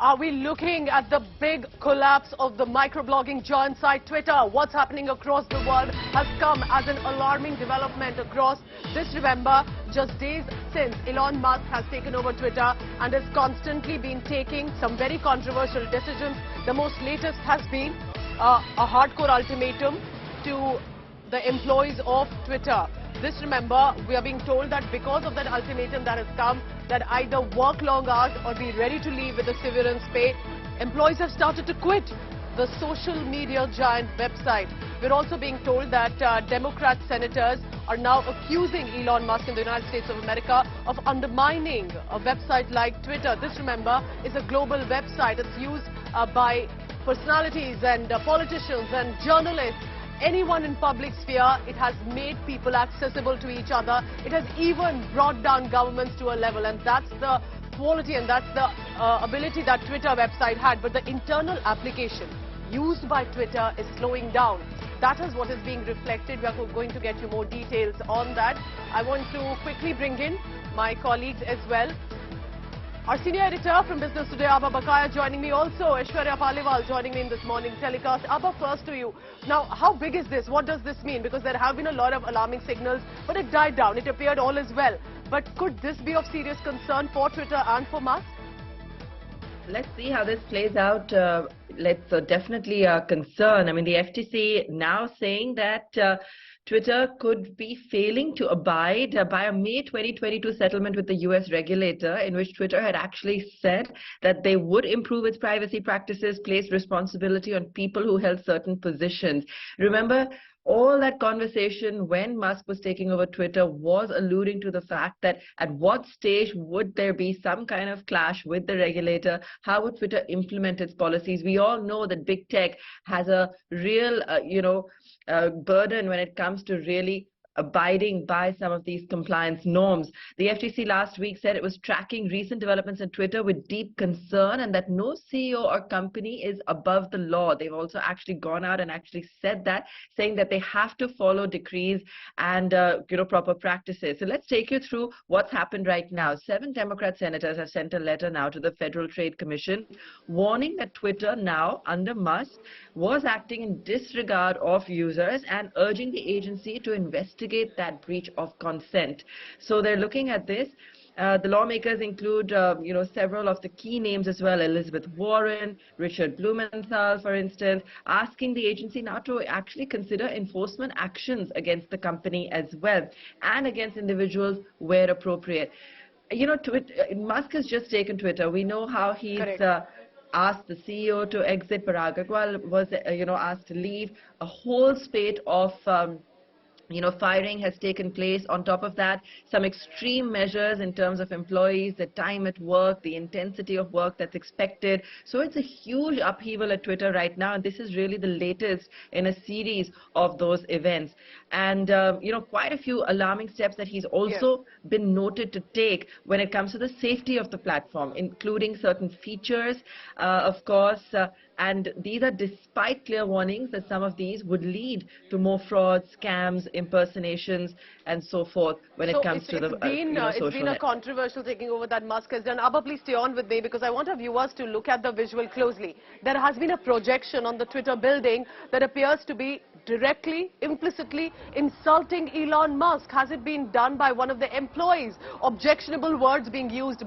Are we looking at the big collapse of the microblogging giant site Twitter? What's happening across the world has come as an alarming development across this November, just days since Elon Musk has taken over Twitter and has constantly been taking some very controversial decisions. The most latest has been a hardcore ultimatum to the employees of Twitter. This, remember, we are being told that because of that ultimatum that has come, that either work long hours or be ready to leave with a severance pay, employees have started to quit the social media giant website. We're also being told that Democrat senators are now accusing Elon Musk in the United States of America of undermining a website like Twitter. This, remember, is a global website. It's used by personalities and politicians and journalists. Anyone in public sphere. It has made people accessible to each other. It has even brought down governments to a level, and that's the quality and that's the ability that Twitter website had. But the internal application used by Twitter is slowing down. That is what is being reflected. We are going to get you more details on that. I want to quickly bring in my colleagues as well. Our senior editor from Business Today, Abha Bakaya, joining me also. Aishwarya Paliwal joining me in this morning telecast. Abha, first to you. Now, how big is this? What does this mean? Because there have been a lot of alarming signals, but it died down. It appeared all is well. But could this be of serious concern for Twitter and for Musk? Let's see how this plays out. Definitely a concern. I mean, the FTC now saying that Twitter could be failing to abide by a May 2022 settlement with the US regulator, in which Twitter had actually said that they would improve its privacy practices, place responsibility on people who held certain positions. Remember, all that conversation when Musk was taking over Twitter was alluding to the fact that at what stage would there be some kind of clash with the regulator? How would Twitter implement its policies? We all know that big tech has a real, burden when it comes to really abiding by some of these compliance norms. The FTC last week said it was tracking recent developments in Twitter with deep concern and that no CEO or company is above the law. They've also actually gone out and actually said that, saying that they have to follow decrees and proper practices. So let's take you through what's happened right now. 7 Democrat senators have sent a letter now to the Federal Trade Commission warning that Twitter now under Musk was acting in disregard of users and urging the agency to investigate that breach of consent. So they're looking at this. The lawmakers include, several of the key names as well, Elizabeth Warren, Richard Blumenthal, for instance, asking the agency now to actually consider enforcement actions against the company as well and against individuals where appropriate. Musk has just taken Twitter. We know how he's asked the CEO to exit. Parag Agrawal was, asked to leave. A whole spate of firing has taken place. On top of that, some extreme measures in terms of employees, the time at work, the intensity of work that's expected. So it's a huge upheaval at Twitter right now, and this is really the latest in a series of those events. And, quite a few alarming steps that he's also been noted to take when it comes to the safety of the platform, including certain features, of course, and these are despite clear warnings that some of these would lead to more frauds, scams, impersonations, and so forth when it comes to the social It's been a controversial taking over that Musk has done. Abha, please stay on with me because I want our viewers to look at the visual closely. There has been a projection on the Twitter building that appears to be directly, implicitly insulting Elon Musk. Has it been done by one of the employees? Objectionable words being used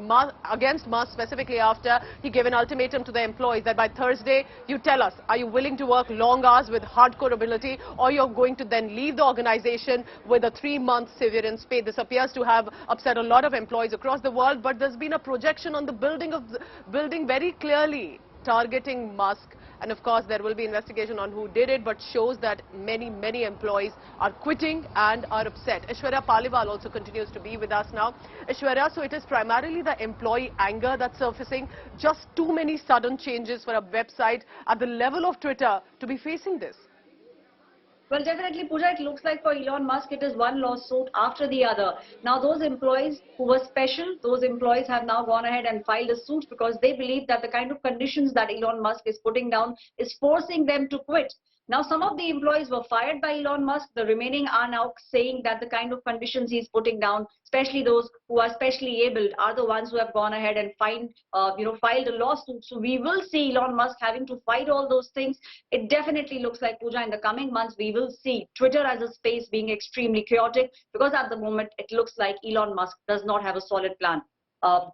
against Musk specifically after he gave an ultimatum to the employees that by Thursday, you tell us, are you willing to work long hours with hardcore ability, or you're going to then leave the organization with a 3-month severance pay? This appears to have upset a lot of employees across the world, but there's been a projection on the building very clearly targeting Musk. And of course, there will be investigation on who did it, but shows that many employees are quitting and are upset. Aishwarya Paliwal also continues to be with us now. Aishwarya, so it is primarily the employee anger that's surfacing. Just too many sudden changes for a website at the level of Twitter to be facing this. Well, definitely, Pooja, it looks like for Elon Musk, it is one lawsuit after the other. Now, those employees who were special, those employees have now gone ahead and filed a suit because they believe that the kind of conditions that Elon Musk is putting down is forcing them to quit. Now, some of the employees were fired by Elon Musk. The remaining are now saying that the kind of conditions he's putting down, especially those who are specially abled, are the ones who have gone ahead and filed a lawsuit. So we will see Elon Musk having to fight all those things. It definitely looks like, Pooja, in the coming months, we will see Twitter as a space being extremely chaotic, because at the moment, it looks like Elon Musk does not have a solid plan of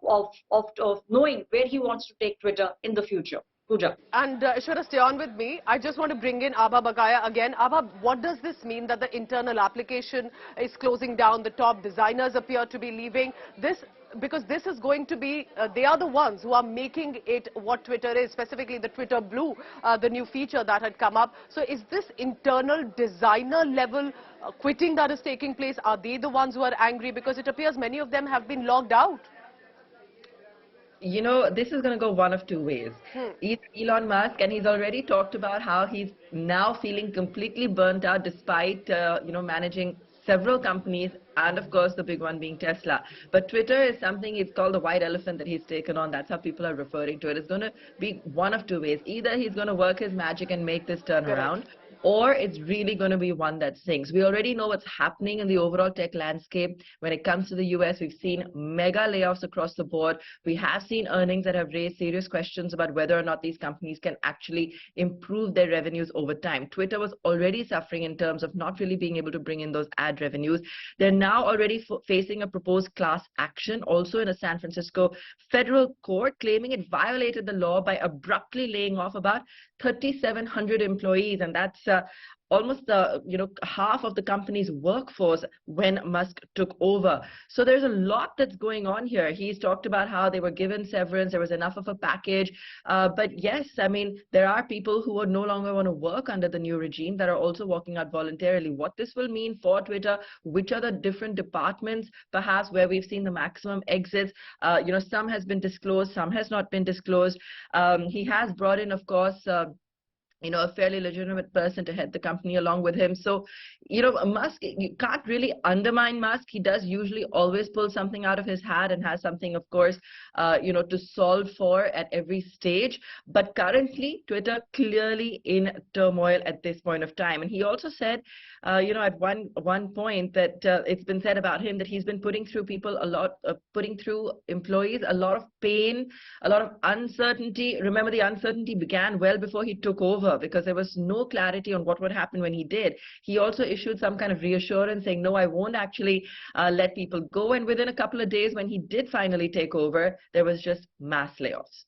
knowing where he wants to take Twitter in the future. Pooja. And Ishwara, stay on with me. I just want to bring in Abha Bagaya again. Abha, what does this mean that the internal application is closing down? The top designers appear to be leaving. Because this is going to be, they are the ones who are making it what Twitter is, specifically the Twitter Blue, the new feature that had come up. So is this internal designer level quitting that is taking place? Are they the ones who are angry? Because it appears many of them have been logged out. You know, this is going to go one of two ways. Either Elon Musk, and he's already talked about how he's now feeling completely burnt out despite, managing several companies, and of course the big one being Tesla. But Twitter is something, it's called the white elephant that he's taken on. That's how people are referring to it. It's going to be one of two ways. Either he's going to work his magic and make this turn around, or it's really going to be one that sinks. We already know what's happening in the overall tech landscape. When it comes to the US, we've seen mega layoffs across the board. We have seen earnings that have raised serious questions about whether or not these companies can actually improve their revenues over time. Twitter was already suffering in terms of not really being able to bring in those ad revenues. They're now already facing a proposed class action, also in a San Francisco federal court, claiming it violated the law by abruptly laying off about 3,700 employees, and that's almost half of the company's workforce when Musk took over. So there's a lot that's going on here. He's talked about how they were given severance, there was enough of a package. But yes, I mean, there are people who would no longer want to work under the new regime that are also walking out voluntarily. What this will mean for Twitter, which are the different departments, perhaps where we've seen the maximum exits, some has been disclosed, some has not been disclosed. He has brought in, of course, a fairly legitimate person to head the company along with him. So, Musk, you can't really undermine Musk. He does usually always pull something out of his hat and has something, of course, to solve for at every stage. But currently, Twitter clearly in turmoil at this point of time. And he also said, at one point that it's been said about him that he's been putting through employees a lot of pain, a lot of uncertainty. Remember, the uncertainty began well before he took over, because there was no clarity on what would happen when he did. He also issued some kind of reassurance saying, no, I won't actually let people go. And within a couple of days, when he did finally take over, there was just mass layoffs.